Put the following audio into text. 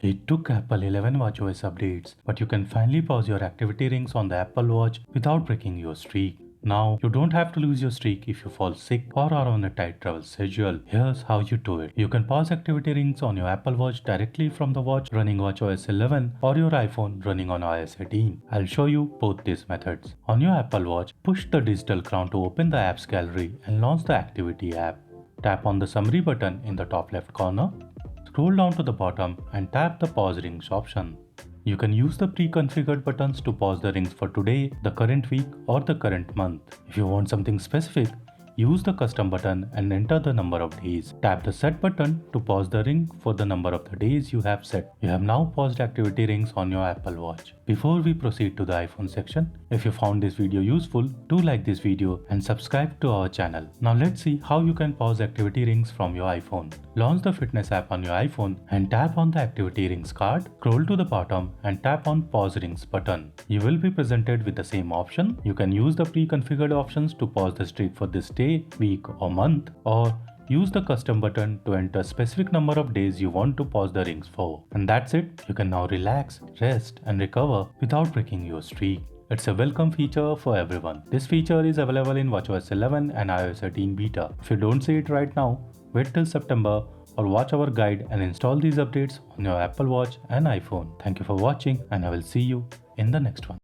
It took Apple 11 watchOS updates, but you can finally pause your activity rings on the Apple Watch without breaking your streak. Now, you don't have to lose your streak if you fall sick or are on a tight travel schedule. Here's how you do it. You can pause activity rings on your Apple Watch directly from the watch running watchOS 11 or your iPhone running on iOS 18. I'll show you both these methods. On your Apple Watch, push the digital crown to open the apps gallery and launch the activity app. Tap on the summary button in the top left corner. Scroll down to the bottom and tap the pause rings option. You can use the pre-configured buttons to pause the rings for today, the current week or the current month. If you want something specific, use the custom button and enter the number of days. Tap the set button to pause the ring for the number of the days you have set. You have now paused activity rings on your Apple Watch. Before we proceed to the iPhone section, if you found this video useful, do like this video and subscribe to our channel. Now let's see how you can pause activity rings from your iPhone. Launch the fitness app on your iPhone and tap on the activity rings card. Scroll to the bottom and tap on pause rings button. You will be presented with the same option. You can use the pre-configured options to pause the streak for this day, week or month, or use the custom button to enter a specific number of days you want to pause the rings for. And that's it. You can now relax, rest and recover without breaking your streak. It's a welcome feature for everyone. This feature is available in watchOS 11 and iOS 18 beta. If you don't see it right now, wait till September or watch our guide and install these updates on your Apple Watch and iPhone. Thank you for watching and I will see you in the next one.